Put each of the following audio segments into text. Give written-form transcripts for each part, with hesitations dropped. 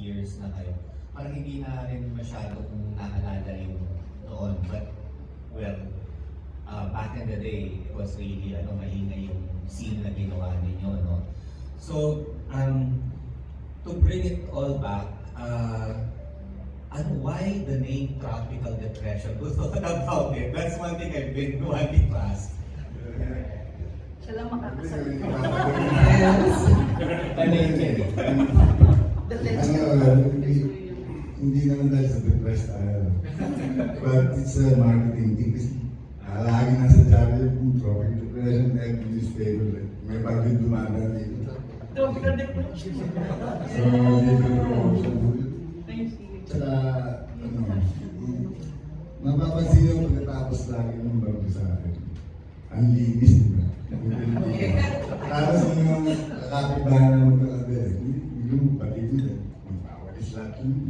years na kayo, parang hindi na rin masyado kung naalala yung noon. But, well, back in the day, it was really maingay yung scene na ginawa ninyo, no? So, to bring it all back, why the name Tropical Depression? Who thought about it? That's one thing I've been wanting to ask. Siya lang makakasagot. Hindi naman dahil sa depressed tayo. But it's a marketing thing. Lagi nasa channel yung Tropical Depression dahil yung newspaper. May bagay dumada dito. Tropical Depression. So, dito promotion. Tsaka, mapapansin nyo pagkatapos lagi ng bago sa akin. Ang linis, di ba? Tapos yung kapitbahan ng magkakabili, yung pati nila, magpawalis lahat yun.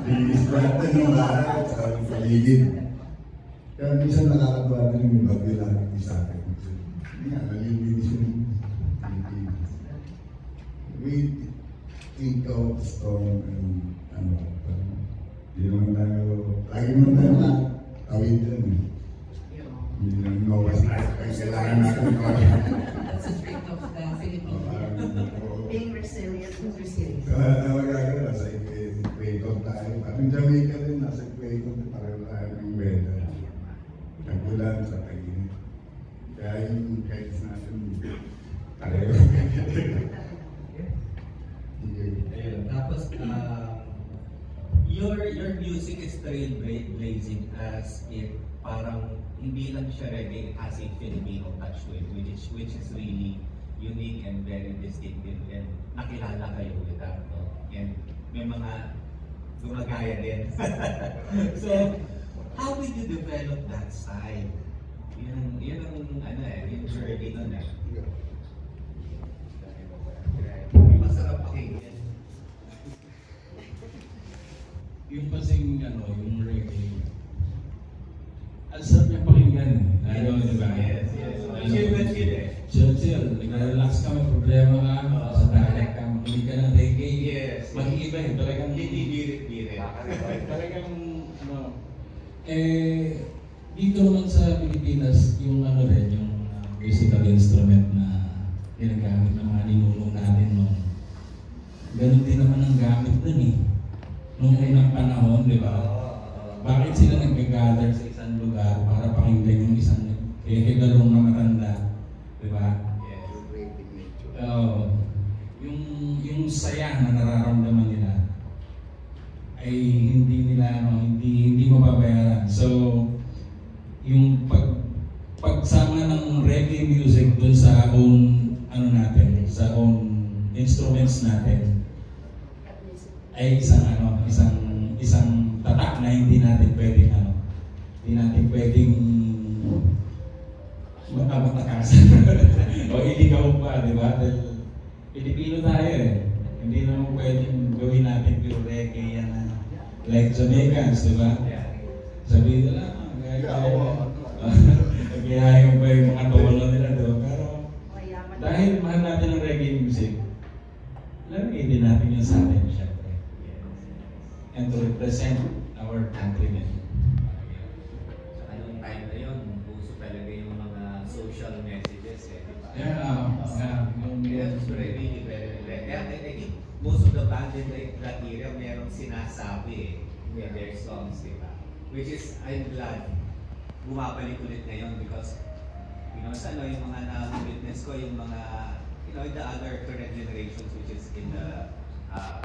Linis lahat na yung bahay at saka yung paligid. Kaya minsan nakakatuwa na yung bagay lagi sa akin. Hindi nga, nalilinis yung Pilipinas. We think of the storm and hindi naman tayo, lagi naman tayo makawin dyan. Hindi naman mawas tayo, kaya kailangan natin ito. That's a trait of the Philippines. Being resilient and resilient. Magagawa, nasa equator tayo. Parang Jamaica din, nasa equator, parang tayo ng weather. Tag-ulan sa tag-init. Kaya yung kahit natin, tayo. Ayun. Tapos, your music is trailblazing as if parang hindi lang siya reggae, it has a Filipino touch to it, which is really unique and very distinctive, and nakilala kayo with that, no? And may mga gumagaya din. So, how did you develop that style? Yun ang yung journey nun eh. Masarap pakinggan. Yung kasing yung reggae, ang sarap niya pakinggan. Di ba? Yes. Chill eh. Chill. Nag-relax ka, may problema ka, sa dagat ka, makinig ka ng reggae. Yes. Mag-iiba eh. Talagang Hindi birit-birit. Talagang dito naman sa Pilipinas, yung rin, yung musical instrument na ginagamit ng mga ninunong natin noon. Ganun din naman ang gamit nun eh. Noong unang panahon, di ba? Bakit sila nag-gather sa isang lugar para pakinggan yung isang higalong na matanda? Di ba? Yung saya na nararamdaman nila ay hindi mababayaran. So, yung pagsama ng reggae music dun sa own sa own instruments natin ay isang tatak na hindi natin pwedeng matakasan o iligaw pa, di ba? Dahil Pilipino tayo eh. Hindi naman pwedeng gawin natin pure reggae yan like Jamaicans, di ba? Sabihin nila, nagkihayang pa yung mga tono nila doon. Pero dahil mahal natin ang reggae music, lagay din natin yun sa atin, syempre. And to represent our countrymen. Sa anong time na yun, puso talaga yung mga social messages eh, di ba? Yeah. Really very. I think most of the band in that era merong sinasabi in their songs, di ba? Which is, I'm glad bumabalik ulit ngayon because yung mga na-witness ko, yung mga the other current generations which is in the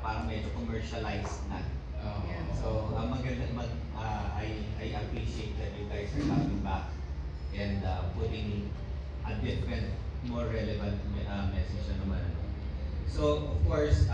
parang medyo commercialized na. So, maganda I appreciate that you guys are coming back and putting a different, more relevant message na naman. So, of course,